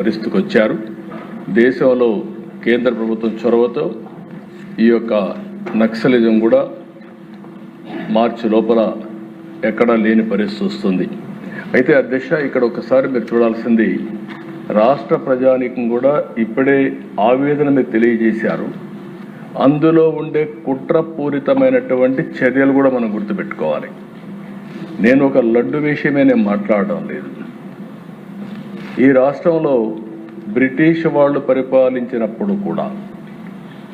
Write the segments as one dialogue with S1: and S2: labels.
S1: పరిస్థితికి వచ్చారు. దేశంలో కేంద్ర ప్రభుత్వం చొరవతో ఈ యొక్క నక్సలిజం కూడా మార్చి లోపల ఎక్కడా లేని పరిస్థితి వస్తుంది. అయితే అధ్యక్ష, ఇక్కడ ఒకసారి మీరు చూడాల్సింది, రాష్ట్ర ప్రజానీకం కూడా ఇప్పుడే ఆవేదన మీరు తెలియజేశారు. అందులో ఉండే కుట్రపూరితమైనటువంటి చర్యలు కూడా మనం గుర్తుపెట్టుకోవాలి. నేను ఒక లడ్డు విషయమే నేను మాట్లాడడం లేదు. ఈ రాష్ట్రంలో బ్రిటిష్ వాళ్ళు పరిపాలించినప్పుడు కూడా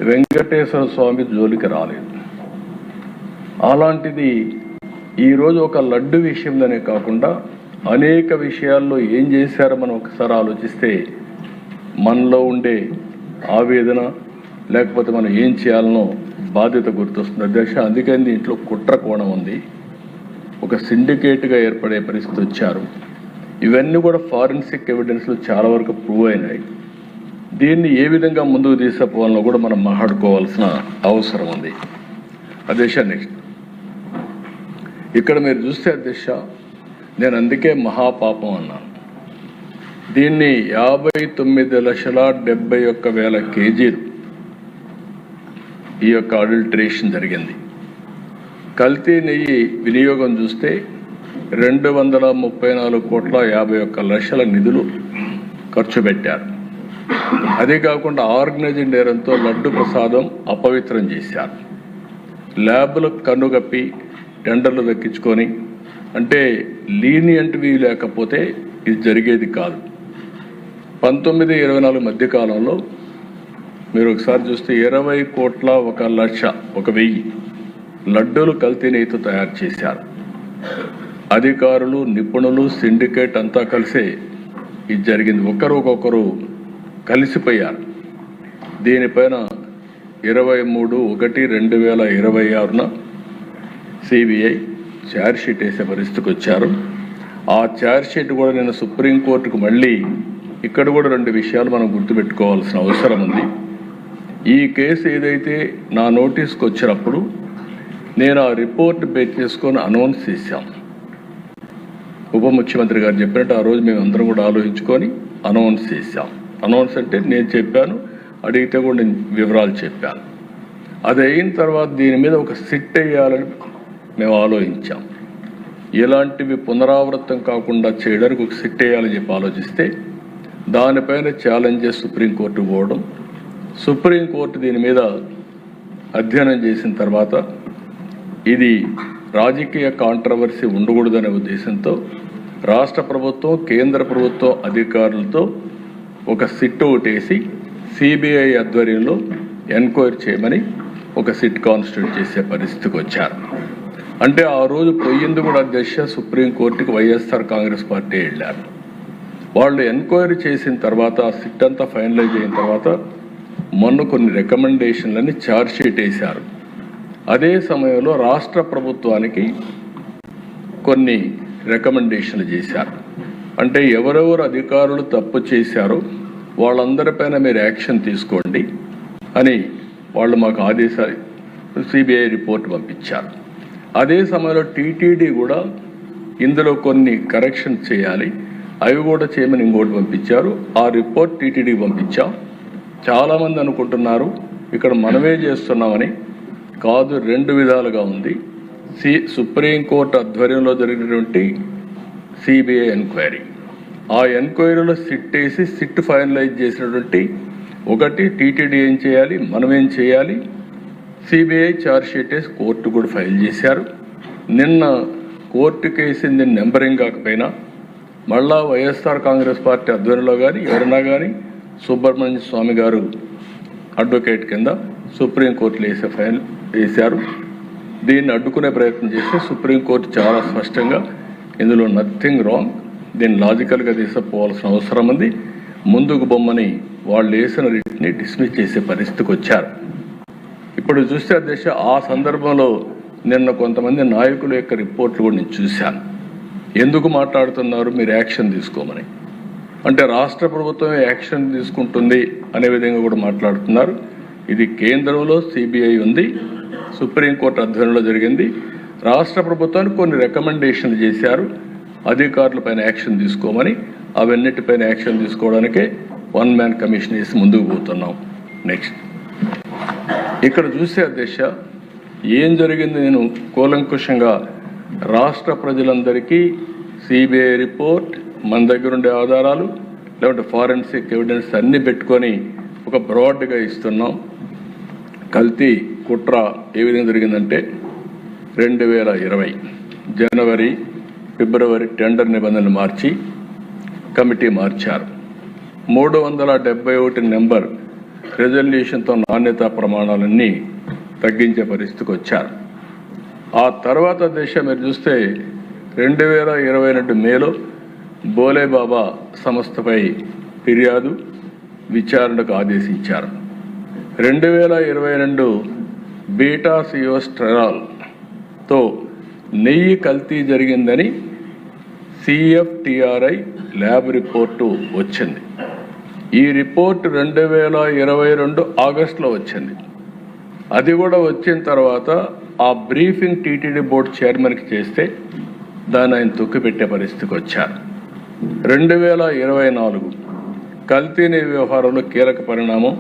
S1: వెంకటేశ్వర స్వామి జోలికి రాలేదు. అలాంటిది ఈరోజు ఒక లడ్డు విషయంలోనే కాకుండా అనేక విషయాల్లో ఏం చేశారో మనం ఒకసారి ఆలోచిస్తే మనలో ఉండే ఆవేదన, లేకపోతే మనం ఏం చేయాలనో బాధ్యత గుర్తొస్తుంది అధ్యక్ష. అందుకని దీంట్లో కుట్ర కోణం ఉంది. ఒక సిండికేట్గా ఏర్పడే పరిస్థితి వచ్చారు. ఇవన్నీ కూడా ఫారెన్సిక్ ఎవిడెన్స్లో చాలా వరకు ప్రూవ్ అయినాయి. దీన్ని ఏ విధంగా ముందుకు తీసుకుపోవాలో కూడా మనం మాట్లాడుకోవాల్సిన అవసరం ఉంది అధ్యక్ష. నెక్స్ట్ ఇక్కడ మీరు చూస్తే అధ్యక్ష, నేను అందుకే మహాపాపం అన్నాను. దీన్ని 59,71,000 కేజీలు ఈ యొక్క అడల్టరేషన్ జరిగింది. కల్తీ నెయ్యి వినియోగం చూస్తే 234,51,00,000 నిధులు ఖర్చు పెట్టారు. అదే కాకుండా ఆర్గనైజ్డ్ నేరంతో లడ్డు ప్రసాదం అపవిత్రం చేశారు. ల్యాబ్లు కన్నుగప్పి టెండర్లు దక్కించుకొని, అంటే లీనియంట్వి లేకపోతే ఇది జరిగేది కాదు. 19-24 మధ్యకాలంలో మీరు ఒకసారి చూస్తే 20,01,00,000 లడ్డూలు కల్తీ నెయ్యితో తయారు చేశారు. అధికారులు, నిపుణులు, సిండికేట్ అంతా కలిసే ఇది జరిగింది. ఒకరు కలిసిపోయారు. దీనిపైన 23/1/2026 సిబిఐ ఛార్జ్షీట్ వేసే పరిస్థితికి వచ్చారు. ఆ ఛార్జ్షీట్ కూడా నేను సుప్రీంకోర్టుకు మళ్ళీ ఇక్కడ కూడా 2 విషయాలు మనం గుర్తుపెట్టుకోవాల్సిన అవసరం ఉంది. ఈ కేసు ఏదైతే నా నోటీస్కి వచ్చినప్పుడు నేను ఆ రిపోర్ట్ బేస్ చేసుకొని అనౌన్స్ చేశాం. ఉప ముఖ్యమంత్రి గారు చెప్పినట్టు ఆ రోజు మేము అందరం కూడా ఆలోచించుకొని అనౌన్స్ చేశాం. అనౌన్స్ అంటే నేను చెప్పాను, అడిగితే కూడా నేను వివరాలు చెప్పాను. అది అయిన తర్వాత దీని మీద ఒక సిట్ వేయాలని మేము ఆలోచించాం. ఇలాంటివి పునరావృతం కాకుండా చేయడానికి ఒక సిట్ వేయాలని చెప్పి ఆలోచిస్తే దానిపైన ఛాలెంజెస్ సుప్రీంకోర్టు పోవడం, సుప్రీంకోర్టు దీని మీద అధ్యయనం చేసిన తర్వాత ఇది రాజకీయ కాంట్రవర్సీ ఉండకూడదనే ఉద్దేశంతో రాష్ట్ర ప్రభుత్వం, కేంద్ర ప్రభుత్వం అధికారులతో ఒక సిట్ ఒకటేసి సిబిఐ ఆధ్వర్యంలో ఎంక్వైరీ చేయమని ఒక సిట్ కాన్స్టిట్యూట్ చేసే పరిస్థితికి వచ్చారు. అంటే ఆ రోజు పోయింది కూడా అధ్యక్ష సుప్రీంకోర్టుకి వైఎస్ఆర్ కాంగ్రెస్ పార్టీ వెళ్ళారు. వాళ్ళు ఎంక్వైరీ చేసిన తర్వాత ఆ సిట్ అంతా ఫైనలైజ్ అయిన తర్వాత మొన్న కొన్ని రికమెండేషన్లని ఛార్జ్షీట్ వేశారు. అదే సమయంలో రాష్ట్ర ప్రభుత్వానికి కొన్ని రికమెండేషన్లు చేశారు. అంటే ఎవరెవరు అధికారులు తప్పు చేశారో వాళ్ళందరిపైన మీరు యాక్షన్ తీసుకోండి అని వాళ్ళు మాకు ఆదేశాలు సిబిఐ రిపోర్ట్ పంపించారు. అదే సమయంలో టీటీడీ కూడా ఇందులో కొన్ని కరెక్షన్స్ చేయాలి, అవి కూడా చేయమని ఇంకోటి పంపించారు. ఆ రిపోర్ట్ టీటీడీకి పంపించాం. చాలామంది అనుకుంటున్నారు ఇక్కడ మనమే చేస్తున్నామని. కాదు, 2 విధాలుగా ఉంది. సుప్రీంకోర్టు ఆధ్వర్యంలో జరిగినటువంటి సిబిఐ ఎంక్వైరీ, ఆ ఎంక్వైరీలో సిట్ వేసి సిట్ ఫైనలైజ్ చేసినటువంటి ఒకటి టీటీడీ ఏం చేయాలి, మనం ఏం చేయాలి, సిబిఐ ఛార్జ్షీట్ వేసి కోర్టు కూడా ఫైల్ చేశారు. నిన్న కోర్టు కేసింది నెంబరింగ్ కాకపోయినా మళ్ళా వైఎస్ఆర్ కాంగ్రెస్ పార్టీ ఆధ్వర్యంలో కానీ ఎవరైనా కానీ సుబ్రహ్మణ్య స్వామి గారు అడ్వకేట్ కింద సుప్రీంకోర్టులో ఫైల్ వేశారు. దీన్ని అడ్డుకునే ప్రయత్నం చేస్తే సుప్రీంకోర్టు చాలా స్పష్టంగా ఇందులో నథింగ్ రాంగ్, దీన్ని లాజికల్గా తీసుకుపోవాల్సిన అవసరం ఉంది, ముందుకు బొమ్మని వాళ్ళు వేసిన రిట్ని డిస్మిస్ చేసే పరిస్థితికి వచ్చారు. ఇప్పుడు చూస్తే అధ్యక్ష ఆ సందర్భంలో నిన్న కొంతమంది నాయకుల యొక్క రిపోర్ట్లు కూడా నేను చూశాను. ఎందుకు మాట్లాడుతున్నారు మీరు యాక్షన్ తీసుకోమని, అంటే రాష్ట్ర ప్రభుత్వమే యాక్షన్ తీసుకుంటుంది అనే విధంగా కూడా మాట్లాడుతున్నారు. ఇది కేంద్రంలో సిబిఐ ఉంది, సుప్రీంకోర్టు ఆధ్వర్యంలో జరిగింది. రాష్ట్ర ప్రభుత్వానికి కొన్ని రికమెండేషన్లు చేశారు. అధికారులపైన యాక్షన్ తీసుకోమని అవన్నిటిపైన యాక్షన్ తీసుకోవడానికే వన్ మ్యాన్ కమిషన్ వేసి ముందుకు పోతున్నాం. నెక్స్ట్ ఇక్కడ చూసే అధ్యక్ష ఏం జరిగింది నేను కూలంకుషంగా రాష్ట్ర ప్రజలందరికీ సిబిఐ రిపోర్ట్, మన దగ్గర ఉండే ఆధారాలు, లేకుంటే ఫారెన్సిక్ ఎవిడెన్స్ అన్నీ పెట్టుకొని ఒక బ్రాడ్గా ఇస్తున్నాం. కల్తీ కుట్ర ఏ విధంగా జరిగిందంటే 2020 జనవరి, ఫిబ్రవరి టెండర్ నిబంధనలు మార్చి కమిటీ మార్చారు. 371 నెంబర్ రెజల్యూషన్తో నాణ్యతా ప్రమాణాలన్నీ తగ్గించే పరిస్థితికి వచ్చారు. ఆ తర్వాత మీరు చూస్తే 2022 మేలో బోలేబాబా సంస్థపై ఫిర్యాదు విచారణకు ఆదేశించారు. 2022 బీటా సియోస్టెరాల్తో నెయ్యి కల్తీ జరిగిందని CFTRI ల్యాబ్ రిపోర్టు వచ్చింది. ఈ రిపోర్టు 2022 ఆగస్టులో వచ్చింది. అది కూడా వచ్చిన తర్వాత ఆ బ్రీఫింగ్ టీటీడీ బోర్డు చైర్మన్కి చేస్తే దాన్ని ఆయన తొక్కిపెట్టే పరిస్థితికి వచ్చారు. 2024 కల్తీని వ్యవహారంలో కీలక పరిణామం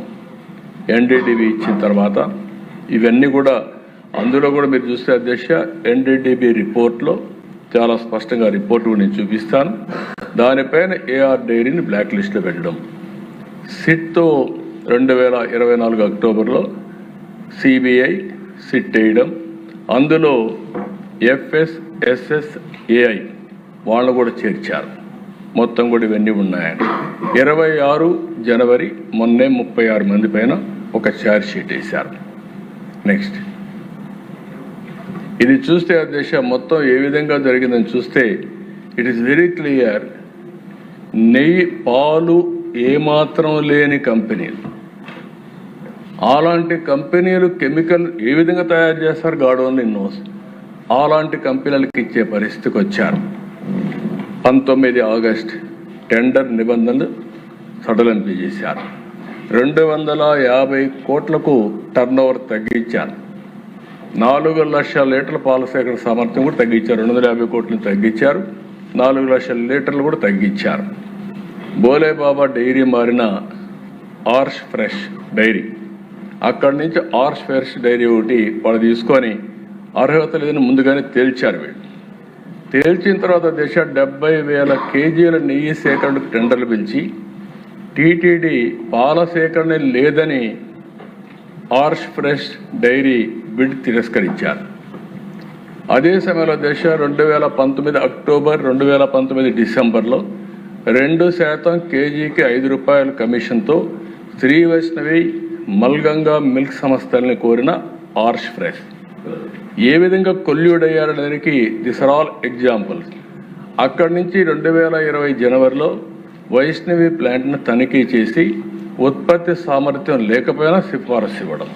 S1: NDDB ఇచ్చిన తర్వాత ఇవన్నీ కూడా అందులో కూడా మీరు చూస్తే అధ్యక్ష NDDB రిపోర్ట్లో చాలా స్పష్టంగా రిపోర్టు నేను చూపిస్తాను. దానిపైన AR డైరీని బ్లాక్ లిస్ట్లో పెట్టడం, సిట్తో 2024 అక్టోబర్లో CBI సిట్ వేయడం, అందులో FSSAI వాళ్ళు కూడా చేర్చారు. మొత్తం కూడా ఇవన్నీ ఉన్నాయని 26 జనవరి మొన్నే 36 మంది పైన ఒక ఛార్జ్ షీట్ వేశారు. నెక్స్ట్ ఇది చూస్తే అధ్యక్ష మొత్తం ఏ విధంగా జరిగిందని చూస్తే ఇట్ ఈస్ వెరీ క్లియర్. నెయ్యి పాలు ఏమాత్రం లేని కంపెనీలు, అలాంటి కంపెనీలు కెమికల్ ఏ విధంగా తయారు చేస్తారు గాడ్ ఓన్లీ నోస్. అలాంటి కంపెనీలకు ఇచ్చే పరిస్థితికి వచ్చారు. 19 ఆగస్ట్ టెండర్ నిబంధనలు సడలింపు చేశారు. 250 కోట్లకు టర్నోవర్ తగ్గించారు. 4 లక్షల లీటర్ల పాల సేకరణ సామర్థ్యం కూడా తగ్గించారు. 250 కోట్లను తగ్గించారు. 4 లక్షల లీటర్లు కూడా తగ్గించారు. బోలేబాబా డైరీ మారిన ఆర్ష్ ఫ్రెష్ డైరీ, అక్కడి నుంచి ఆర్ష్ ఫ్రెష్ డైరీ ఒకటి వాళ్ళు తీసుకొని అర్హత లేదని ముందుగానే తేల్చారు. వీళ్ళు తేల్చిన తర్వాత 70,000 కేజీల నెయ్యి సేకరణకు టెండర్లు పిలిచి టీటీడీ పాల సేకరణ లేదని ఆర్ష్ ఫ్రెష్ డైరీ బిడ్ తిరస్కరించారు. అదే సమయంలో 2019 అక్టోబర్ 2019 డిసెంబర్లో 2% కేజీకి ₹5 కమిషన్తో శ్రీ వైష్ణవి మల్గంగా మిల్క్ సంస్థల్ని కోరిన ఆర్ష్ ఫ్రెష్ ఏ విధంగా కొల్యూడయ్యారనేదానికి దిస్ ఆర్ ఆల్ ఎగ్జాంపుల్స్. అక్కడి నుంచి 2020 జనవరిలో వైష్ణవి ప్లాంట్ను తనిఖీ చేసి ఉత్పత్తి సామర్థ్యం లేకపోయినా సిఫారసు ఇవ్వడం.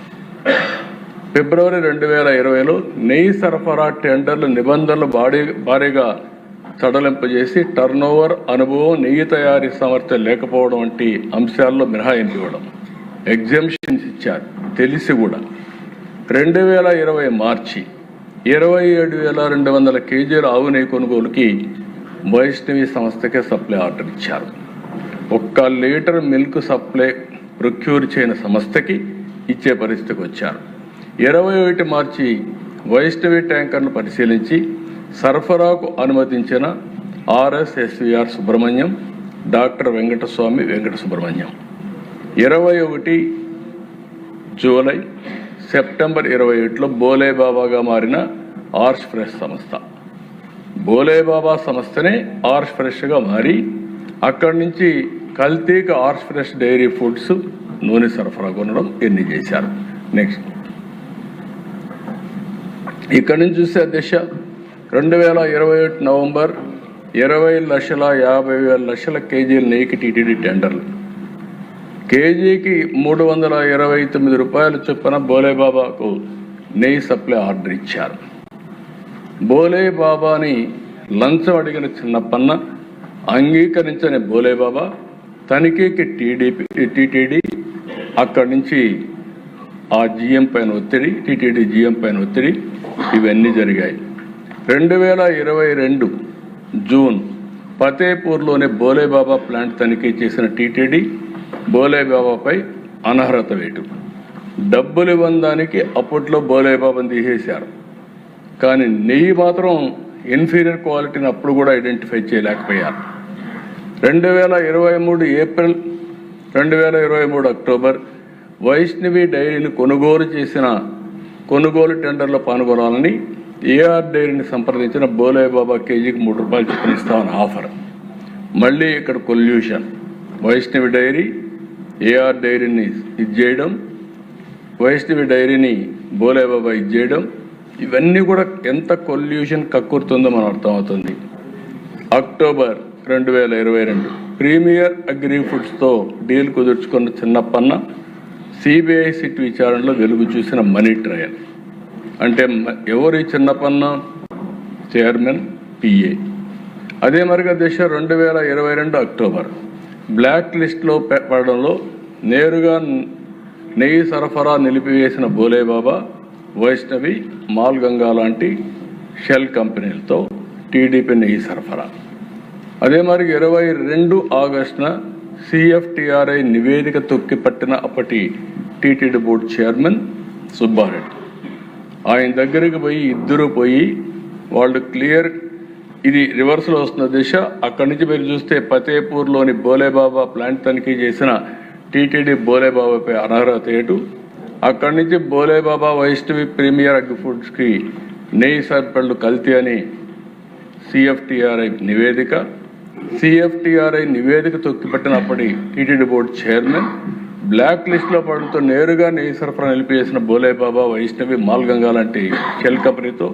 S1: ఫిబ్రవరి 2020లో నెయ్యి సరఫరా టెండర్లు నిబంధనలు భారీగా సడలింపు చేసి టర్నోవర్, అనుభవం, నెయ్యి తయారీ సామర్థ్యం లేకపోవడం వంటి అంశాల్లో మినహాయింపు ఇవ్వడం, ఎగ్జంప్షన్స్ ఇచ్చారు తెలిసి కూడా. 2020 మార్చి 27,200 కేజీల ఆవు నెయ్యి కొనుగోలుకి వైష్ణవి సంస్థకే సప్లై ఆర్డర్ ఇచ్చారు. 1 లీటర్ మిల్క్ సప్లై ప్రొక్యూర్ చేయని సంస్థకి ఇచ్చే పరిస్థితికి వచ్చారు. 21 మార్చి వైష్ణవి ట్యాంకర్ను పరిశీలించి సరఫరాకు అనుమతించిన RSSVR Subrahmanyam, doctor Venkataswamy Venkata Subrahmanyam. 21 July, September 28లో బోలేబాబాగా మారిన ఆర్ష్ ఫ్రెష్ సంస్థ, బోలేబాబా సంస్థనే ఆర్ష్ ఫ్రెష్గా మారి అక్కడి నుంచి కల్తీకి ఆర్ష్ ఫ్రెష్ డైరీ ఫుడ్స్ నూనె సరఫరా కొనడం ఎన్ని చేశారు. నెక్స్ట్ ఇక్కడి నుంచి చూస్తే అధ్యక్ష 2021 నవంబర్ 20,50,000 కేజీల నెయ్యికి టీటీడీ టెండర్లు, కేజీకి ₹329 చొప్పున బోలేబాబాకు నెయ్యి సప్లై ఆర్డర్ ఇచ్చారు. బోలేబాబాని లంచం అడిగిన చిన్నప్పన్న అంగీకరించని బోలేబాబా తనిఖీకి టీటీడీ అక్కడి నుంచి ఆ GM పైన ఒత్తిడి, టీటీడీ GM పైన ఒత్తిడి, ఇవన్నీ జరిగాయి. 2022 జూన్ ఫతేపూర్లోని బోలేబాబా ప్లాంట్ తనిఖీ చేసిన టీటీడీ బోలేబాబాపై అనర్హత వేటు. డబ్బులు ఇవ్వడానికి అప్పట్లో బోలేబాబాను తీసేశారు, కానీ నెయ్యి మాత్రం ఇన్ఫీరియర్ క్వాలిటీని అప్పుడు కూడా ఐడెంటిఫై చేయలేకపోయారు. 2023 ఏప్రిల్ 2023 అక్టోబర్ వైష్ణవి డైరీని కొనుగోలు టెండర్లో పాల్గొనాలని ఏఆర్ డైరీని సంప్రదించిన బోలేబాబా కేజీకి ₹3 చొప్పున ఇస్తామని ఆఫర్. మళ్ళీ ఇక్కడ కొల్యూషన్. వైష్ణవి డైరీ ఏఆర్ డైరీని ఇచ్చేయడం, వైష్ణవి డైరీని బోలేబాబా ఇచ్చేయడం, ఇవన్నీ కూడా ఎంత కొల్యూషన్ కక్కుర్తుందో మనం అర్థమవుతుంది. అక్టోబర్ 2022 ప్రీమియర్ అగ్రి ఫుడ్స్తో డీల్ కుదుర్చుకున్న చిన్నప్పన్న సిబిఐ సిట్ విచారణలో వెలుగు చూసిన మనీ ట్రయల్. అంటే ఎవరి చిన్నప్పన్న? Chairman, PA. అదే మరిగా దిశ 2022 అక్టోబర్ బ్లాక్ లిస్ట్లో పడడంలో నేరుగా నెయ్యి సరఫరా నిలిపివేసిన బోలేబాబా, వైష్ణవి, మాల్ గంగా లాంటి షెల్ కంపెనీలతో టీడీపీ నెయ్యి సరఫరా. అదే మరి 22 ఆగస్టున సిఎఫ్టిఆర్ఐ నివేదిక తొక్కిపట్టిన అప్పటి టీటీడీ బోర్డు చైర్మన్ సుబ్బారెడ్డి. ఆయన దగ్గరికి ఇద్దరు పోయి వాళ్ళు క్లియర్, ఇది రివర్స్లో వస్తున్న దిశ. అక్కడి నుంచి మీరు చూస్తే ఫతేపూర్లోని బోలేబాబా ప్లాంట్ తనిఖీ చేసిన టీటీడీ బోలేబాబాపై అనర్హత వేటు. అక్కడి నుంచి బోలేబాబా, వైష్ణవి, ప్రీమియర్ అగ్రి ఫుడ్స్కి నెయ్యి సరఫరాలు కల్తీ అని సిఎఫ్టిఆర్ఐ నివేదిక. సిఎఫ్టిఆర్ఐ నివేదిక తొక్కిపట్టినప్పటి టీటీడీ బోర్డు చైర్మన్ బ్లాక్ లిస్ట్లో పడుతూ నేరుగా నెయ్యి సరఫరా నిలిపివేసిన బోలేబాబా, వైష్ణవి, మాల్ గంగా లాంటి షెల్ కంపెనీతో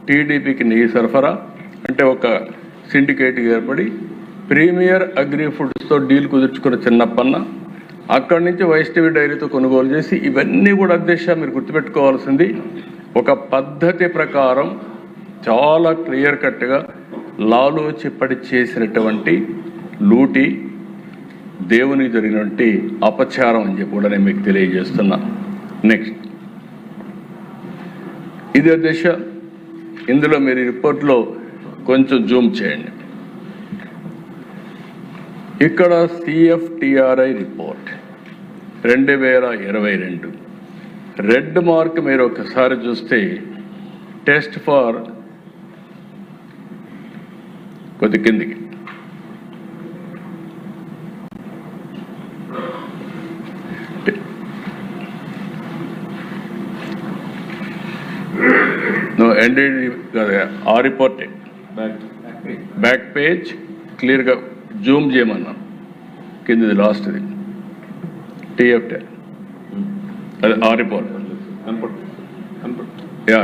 S1: టీడీపీకి నెయ్యి సరఫరా. అంటే ఒక సిండికేట్ ఏర్పడి ప్రీమియర్ అగ్రి ఫుడ్స్తో డీల్ కుదుర్చుకున్న చిన్నప్పన్న అక్కడి నుంచి వైష్ణవి డైరీతో కొనుగోలు చేసి, ఇవన్నీ కూడా అధ్యక్ష మీరు గుర్తుపెట్టుకోవాల్సింది ఒక పద్ధతి ప్రకారం చాలా క్లియర్ కట్గా లాలో చిప్పటి చేసినటువంటి లూటి, దేవునికి జరిగినటువంటి అపచారం అని చెప్పి కూడా నేను మీకు తెలియజేస్తున్నా. నెక్స్ట్ ఇది అధ్యక్ష, ఇందులో మీరు రిపోర్ట్లో కొంచెం జూమ్ చేయండి. ఇక్కడ సిఎఫ్టిఆర్ఐ రిపోర్ట్ 2022 రెడ్ మార్క్ మీరు ఒకసారి చూస్తే టెస్ట్ ఫర్ కొద్ది కిందికి ఆ రిపోర్ట్ బ్యాక్ పేజ్ క్లియర్గా జూమ్ చేయమన్నాను. కిందది లాస్ట్ది టీఎఫ్టీ అదే ఆ రిపోర్ట్ యా.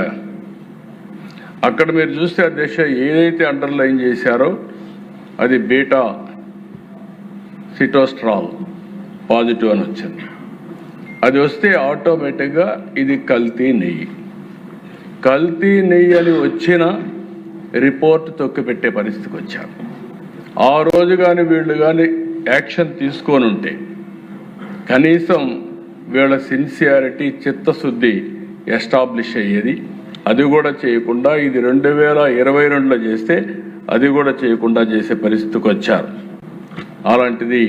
S1: అక్కడ మీరు చూస్తే అధ్యక్ష ఏదైతే అండర్లైన్ చేశారో అది బీటా సిటోస్ట్రాల్ పాజిటివ్ అని వచ్చింది. అది వస్తే ఆటోమేటిక్గా ఇది కల్తీ నెయ్యి. కల్తీ నెయ్యి అని వచ్చిన రిపోర్ట్ తొక్కిపెట్టే పరిస్థితికి వచ్చారు. ఆ రోజు కానీ వీళ్ళు కానీ యాక్షన్ తీసుకొని ఉంటే కనీసం వీళ్ళ సిన్సియారిటీ, చిత్తశుద్ధి ఎస్టాబ్లిష్ అయ్యేది. అది కూడా చేయకుండా ఇది 2022లో చేస్తే అది కూడా చేయకుండా చేసే పరిస్థితికి వచ్చారు. అలాంటిది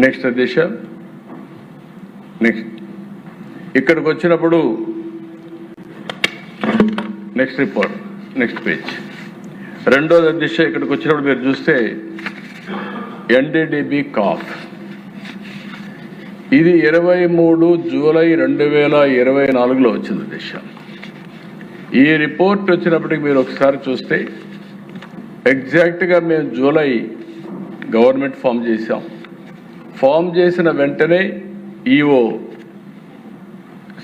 S1: నెక్స్ట్ దిశ. నెక్స్ట్ ఇక్కడికి వచ్చినప్పుడు నెక్స్ట్ రిపోర్ట్ నెక్స్ట్ పేజ్ రెండోది దిశ. ఇక్కడికి వచ్చినప్పుడు మీరు చూస్తే ఎన్డీడీబీ కాఫ్ ఇది 23 జూలై 2024లో వచ్చింది దిశ. ఈ రిపోర్ట్ వచ్చినప్పటికి మీరు ఒకసారి చూస్తే ఎగ్జాక్ట్గా మేము జూలై గవర్నమెంట్ ఫామ్ చేశాం. ఫామ్ చేసిన వెంటనే ఈఓ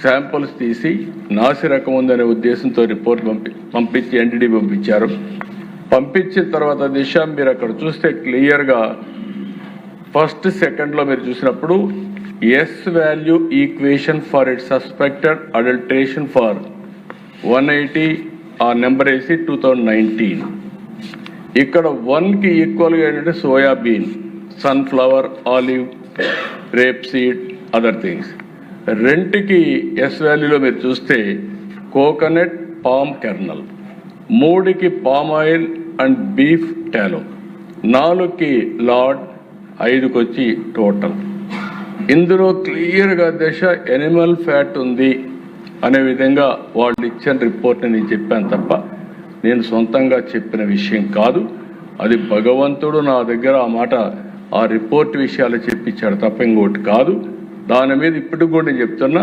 S1: శాంపుల్స్ తీసి నాసి రకం ఉందనే ఉద్దేశంతో రిపోర్ట్ పంపించి ఎన్డీడీ పంపించారు. పంపించిన తర్వాత దిశ మీరు అక్కడ చూస్తే క్లియర్గా ఫస్ట్ సెకండ్లో మీరు చూసినప్పుడు S value equation for it suspected adulteration for 180 ఆ నెంబర్ వేసి 2019. ఇక్కడ 1కి ఈక్వల్గా ఏంటంటే soybean, sunflower, olive, rape seed, other things. 2కి ఎస్ వాల్యూలో మీరు చూస్తే కోకోనట్, పామ్ కెర్నల్. 3కి పామ్ ఆయిల్ అండ్ బీఫ్ టాలో, 4కి లార్డ్, 5కి వచ్చి టోటల్. ఇందులో క్లియర్గా దశ ఎనిమల్ ఫ్యాట్ ఉంది అనే విధంగా వాళ్ళు ఇచ్చిన రిపోర్ట్ని నేను చెప్పాను తప్ప నేను సొంతంగా చెప్పిన విషయం కాదు. అది భగవంతుడు నా దగ్గర ఆ మాట ఆ రిపోర్ట్ విషయాలు చెప్పించాడు తప్ప ఇంకోటి కాదు. దాని మీద ఇప్పటికి కూడా నేను చెప్తున్నా,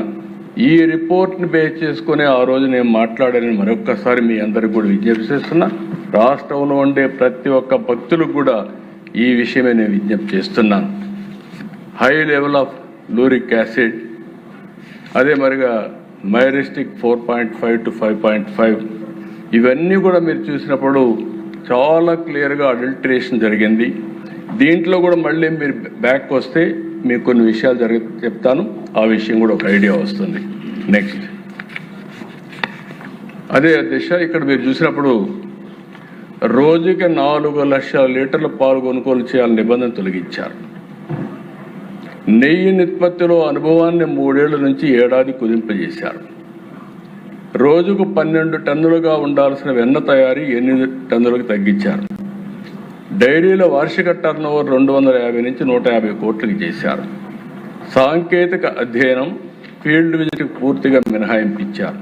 S1: ఈ రిపోర్ట్ని బేస్ చేసుకుని ఆ రోజు నేను మాట్లాడానని మరొక్కసారి మీ అందరికి కూడా విజ్ఞప్తి చేస్తున్నా. రాష్ట్రంలో ఉండే ప్రతి ఒక్క భక్తులకు కూడా ఈ విషయమే నేను విజ్ఞప్తి చేస్తున్నాను. హై లెవెల్ ఆఫ్ లూరిక్ యాసిడ్, అదే మరిగా మైరిస్టిక్ 4.5 to 5.5, ఇవన్నీ కూడా మీరు చూసినప్పుడు చాలా క్లియర్గా అడల్టరేషన్ జరిగింది. దీంట్లో కూడా మళ్ళీ మీరు బ్యాక్ వస్తే మీకు కొన్ని విషయాలు చెప్తాను, ఆ విషయం కూడా ఒక ఐడియా వస్తుంది. నెక్స్ట్ అదే దిశ, ఇక్కడ మీరు చూసినప్పుడు రోజుకి 4 లక్షల లీటర్ల పాలు కొనుగోలు చేయాలని నిబంధన తొలగించారు. నెయ్యి నిష్పత్తిలో అనుభవాన్ని 3 ఏళ్ల నుంచి ఏడాది కుదింపజేశారు. రోజుకు 12 టన్నులుగా ఉండాల్సిన వెన్న తయారీ 8 టన్నులకు తగ్గించారు. డైరీల వార్షిక టర్నోవర్ 250 నుంచి 150 కోట్లకి చేశారు. సాంకేతిక అధ్యయనం, ఫీల్డ్ విజిట్ పూర్తిగా మినహాయింపించారు.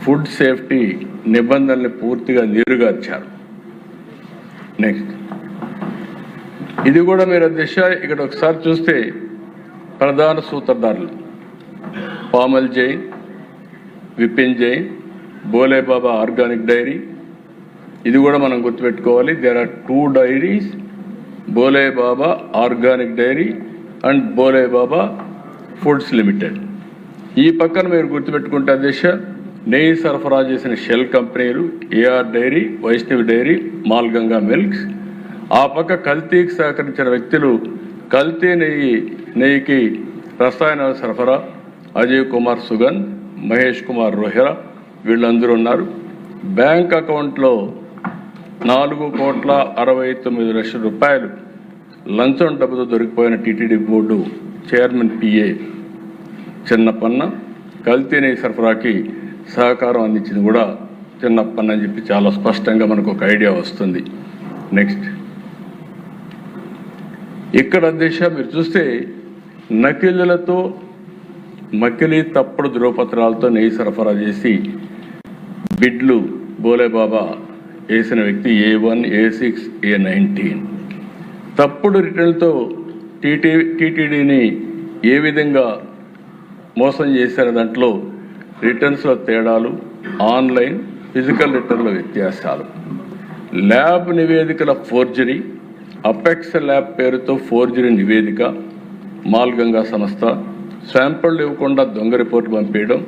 S1: ఫుడ్ సేఫ్టీ నిబంధనల్ని పూర్తిగా నీరుగార్చారు. నెక్స్ట్ ఇది కూడా మీరు దిశ, ఇక్కడ ఒకసారి చూస్తే ప్రధాన సూత్రధారులు పామల్ జైన్, విపిన్ జైన్, బోలేబాబా ఆర్గానిక్ డైరీ. ఇది కూడా మనం గుర్తుపెట్టుకోవాలి. There are 2 dairies, Bolebaba organic dairy and Bolebaba foods limited. ఈ పక్కన మీరు గుర్తుపెట్టుకుంటే దిశ, నెయ్యి సరఫరా చేసిన షెల్ కంపెనీలు AR dairy, Vaishnavi dairy, మాల్గంగా milks. ఆ పక్క కల్తీకి సహకరించిన వ్యక్తులు కల్తీ నెయ్యికి రసాయనాల సరఫరా అజయ్ కుమార్ సుగన్, మహేష్ కుమార్ రోహెరా, వీళ్ళందరూ ఉన్నారు. బ్యాంక్ అకౌంట్లో 4,69,00,000 రూపాయలు లంచం డబ్బుతో దొరికిపోయిన TTD board chairman PA Chinnappanna కల్తీ నెయ్యి సరఫరాకి సహకారం అందించింది కూడా చిన్నప్పన్న అని చెప్పి చాలా స్పష్టంగా మనకు ఒక ఐడియా వస్తుంది. నెక్స్ట్ ఇక్కడ దిశ మీరు చూస్తే నకిలీలతో మకిలీ తప్పుడు ధృవపత్రాలతో నెయ్యి సరఫరా చేసి బిడ్లు బోలేబాబా వేసిన వ్యక్తి A1, A6, A19. తప్పుడు రిటర్న్లతో టీటీడీని ఏ విధంగా మోసం చేశారు, దాంట్లో రిటర్న్స్లో తేడాలు, ఆన్లైన్ ఫిజికల్ రిటర్న్ల వ్యత్యాసాలు, ల్యాబ్ నివేదికల ఫోర్జరీ, అపెక్స్ ల్యాబ్ పేరుతో ఫోర్జరీ నివేదిక, మాల్గంగా సంస్థ శాంపుల్ ఇవ్వకుండా దొంగ రిపోర్టు పంపేయడం.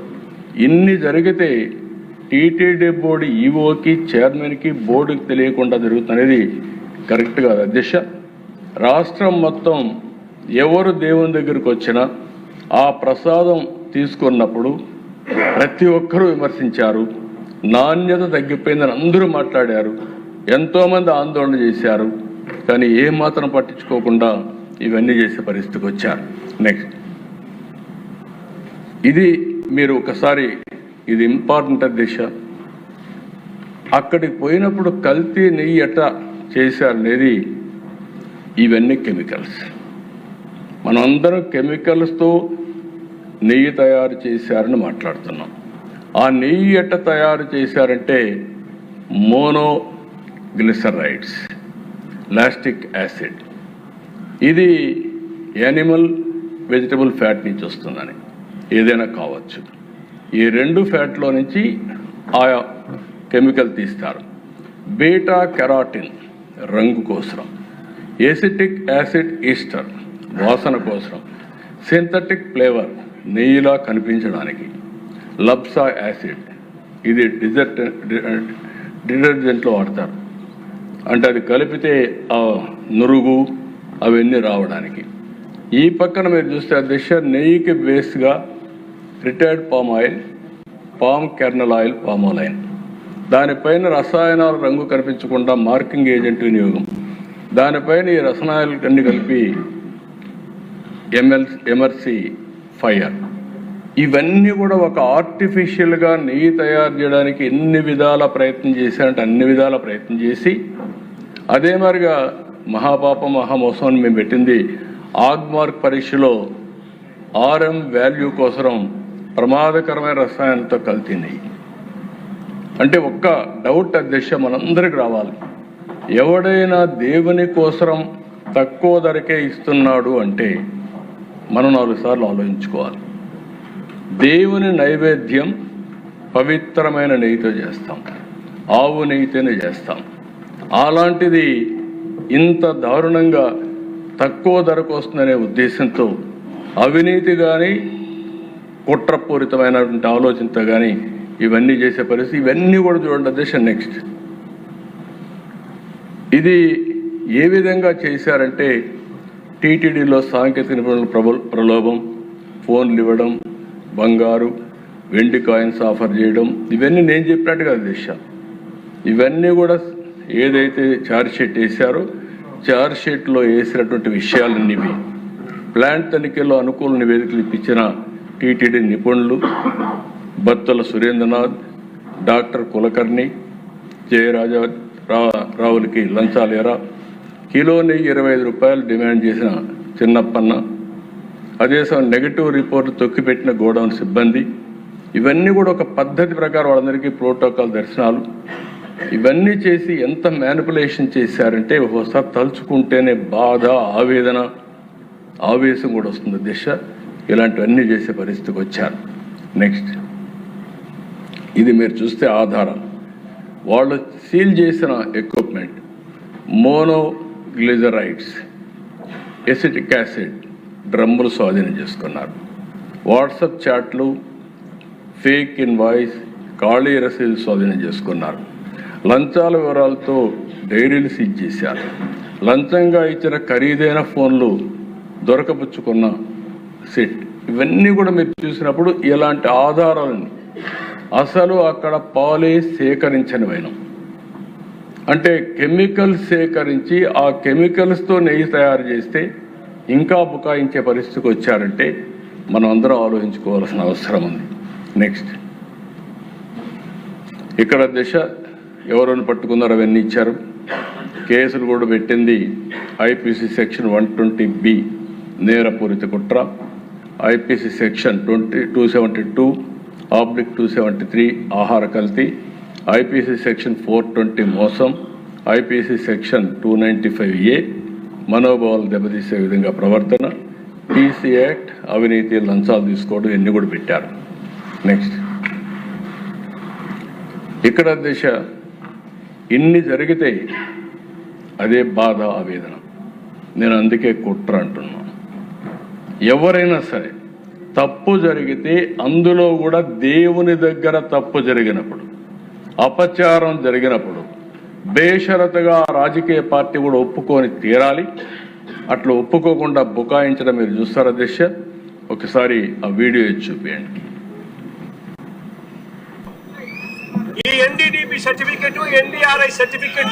S1: ఇన్ని జరిగితే టీటీడీ బోర్డు ఈఓకి, చైర్మన్కి, బోర్డుకి తెలియకుండా జరుగుతున్నది కరెక్ట్ కాదు అధ్యక్ష. రాష్ట్రం మొత్తం ఎవరు దేవుని దగ్గరికి వచ్చినా ఆ ప్రసాదం తీసుకున్నప్పుడు ప్రతి ఒక్కరూ విమర్శించారు. నాణ్యత తగ్గిపోయిందని అందరూ మాట్లాడారు, ఎంతోమంది ఆందోళన చేశారు. కానీ ఏమాత్రం పట్టించుకోకుండా ఇవన్నీ చేసే పరిస్థితికి వచ్చారు. నెక్స్ట్ ఇది మీరు ఒకసారి, ఇది ఇంపార్టెంట్ దిశ. అక్కడికి పోయినప్పుడు కల్తీ నెయ్యి ఎట్లా చేశారనేది, ఇవన్నీ కెమికల్స్. మనందరం కెమికల్స్తో నెయ్యి తయారు చేశారని మాట్లాడుతున్నాం. ఆ నెయ్యి ఎట్ట తయారు చేశారంటే మోనోగ్లిసరైడ్స్, లాస్టిక్ యాసిడ్, ఇది యానిమల్ వెజిటబుల్ ఫ్యాట్ నుంచి వస్తుందని, ఏదైనా కావచ్చు. ఈ 2 ఫ్యాట్లో నుంచి ఆ కెమికల్ తీస్తారు. బీటా కెరాటిన్ రంగు కోసం, ఎసిటిక్ యాసిడ్ ఈస్టర్ వాసన కోసం, సింథటిక్ ఫ్లేవర్ నెయ్యిలా కనిపించడానికి, లబ్సా యాసిడ్ ఇది డిటర్జెంట్లో వాడతారు, అంటే అది కలిపితే ఆ నురుగు అవన్నీ రావడానికి. ఈ పక్కన మీరు చూస్తే అధ్యక్ష, నెయ్యికి బేస్గా retired palm oil, palm kernel oil, palmolein, దానిపైన రసాయనాల రంగు కనిపించకుండా మార్కింగ్ ఏజెంట్ వినియోగం, దానిపైన ఈ రసాయనాలన్నీ కలిపి ఎమర్సీ ఫైర్. ఇవన్నీ కూడా ఒక ఆర్టిఫిషియల్గా నెయ్యి తయారు చేయడానికి ఎన్ని విధాల ప్రయత్నం చేశారంటే అన్ని విధాల ప్రయత్నం చేసి, అదే మరిగా మహాపాపం మహామోసం అని మేము పెట్టింది ఆగ్మార్క్ పరీక్షలో RM వాల్యూ కోసం ప్రమాదకరమైన రసాయనంతో కల్తీ నెయ్యి. అంటే ఒక్క డౌట్ అధ్యక్ష మనందరికి రావాలి, ఎవడైనా దేవుని కోసం తక్కువ ధరకే ఇస్తున్నాడు అంటే మనం 4 సార్లు ఆలోచించుకోవాలి. దేవుని నైవేద్యం పవిత్రమైన నెయ్యితో చేస్తాం, ఆవు నెయ్యితోనే చేస్తాం. అలాంటిది ఇంత దారుణంగా తక్కువ ధరకు వస్తుందనే ఉద్దేశంతో అవినీతి కానీ కుట్రపూరితమైనటువంటి ఆలోచనతో కానీ ఇవన్నీ చేసే పరిస్థితి. ఇవన్నీ కూడా చూడండి అధ్యక్ష. నెక్స్ట్ ఇది ఏ విధంగా చేశారంటే టీటీడీలో సాంకేతిక నిపుణుల ప్రలోభం, ఫోన్లు ఇవ్వడం, బంగారు వెండి కాయిన్స్ ఆఫర్ చేయడం, ఇవన్నీ నేను చెప్పినట్టుగా అధ్యక్ష. ఇవన్నీ కూడా ఏదైతే ఛార్జ్ షీట్ వేశారో ఛార్జ్ షీట్లో వేసినటువంటి విషయాలన్నీ ప్లాంట్ తనిఖీలో అనుకూల నివేదికలు ఇప్పించిన టీటీడీ నిపుణులు బత్తుల సురేంద్రనాథ్, డాక్టర్ కులకర్ణి, జయరాజా రావులకి లంచాలేరా, కిలో నెయ్యి 25 రూపాయలు డిమాండ్ చేసిన చిన్నప్పన్న, అదే సమయం నెగటివ్ రిపోర్టు తొక్కిపెట్టిన గోడౌన్ సిబ్బంది, ఇవన్నీ కూడా ఒక పద్ధతి ప్రకారం వాళ్ళందరికీ ప్రోటోకాల్ దర్శనాలు, ఇవన్నీ చేసి ఎంత మ్యానిపులేషన్ చేశారంటే ఒకసారి తలుచుకుంటేనే బాధ, ఆవేదన, ఆవేశం కూడా వస్తుంది దిశ. ఇలాంటివన్నీ చేసే పరిస్థితికి వచ్చారు. నెక్స్ట్ ఇది మీరు చూస్తే ఆధారం, వాళ్ళు సీల్ చేసిన ఎక్విప్మెంట్ మోనోగ్లిజరైడ్స్, ఎసిటిక్ యాసిడ్ డ్రమ్ములు స్వాధీనం చేసుకున్నారు. వాట్సాప్ చాట్లు, ఫేక్ ఇన్వాయిస్, ఖాళీ రసీదు స్వాధీనం చేసుకున్నారు. లంచాల వివరాలతో డైరీలు సీజ్ చేశారు. లంచంగా ఇచ్చిన ఖరీదైన ఫోన్లు దొరకపుచ్చుకున్న సెట్. ఇవన్నీ కూడా మీరు చూసినప్పుడు ఇలాంటి ఆధారాలను అసలు అక్కడ పాలే సేకరించనివైన, అంటే కెమికల్స్ సేకరించి ఆ కెమికల్స్తో నెయ్యి తయారు చేస్తే ఇంకా బుకాయించే పరిస్థితికి వచ్చారంటే మనం అందరం ఆలోచించుకోవాల్సిన అవసరం ఉంది. నెక్స్ట్ ఇక్కడ దిశ ఎవరైనా పట్టుకున్నారు, అవన్నీ ఇచ్చారు. కేసులు కూడా పెట్టింది IPC సెక్షన్ 120B నేరపూరిత కుట్ర, IPC సెక్షన్ 272/273 ఆహార కల్తీ, IPC సెక్షన్ 420 మోసం, IPC సెక్షన్ 295A మనోభావాలు దెబ్బతీసే విధంగా ప్రవర్తన, PC యాక్ట్ అవినీతి లంచాలు తీసుకోవడం, ఎన్ని కూడా పెట్టారు. నెక్స్ట్ ఇక్కడ దిశ ఇన్ని జరిగితే అదే బాధ, ఆవేదన. నేను అందుకే కుట్ర అంటున్నాను. ఎవరైనా సరే తప్పు జరిగితే అందులో కూడా దేవుని దగ్గర తప్పు జరిగినప్పుడు, అపచారం జరిగినప్పుడు బేషరతుగా రాజకీయ పార్టీ కూడా ఒప్పుకొని తీరాలి. అట్లా ఒప్పుకోకుండా బుకాయించడం మీరు చూస్తారా దిశ? ఒకసారి ఆ వీడియో చూపించండి.
S2: ఈ NDDP సర్టిఫికెట్, NDRI సర్టిఫికెట్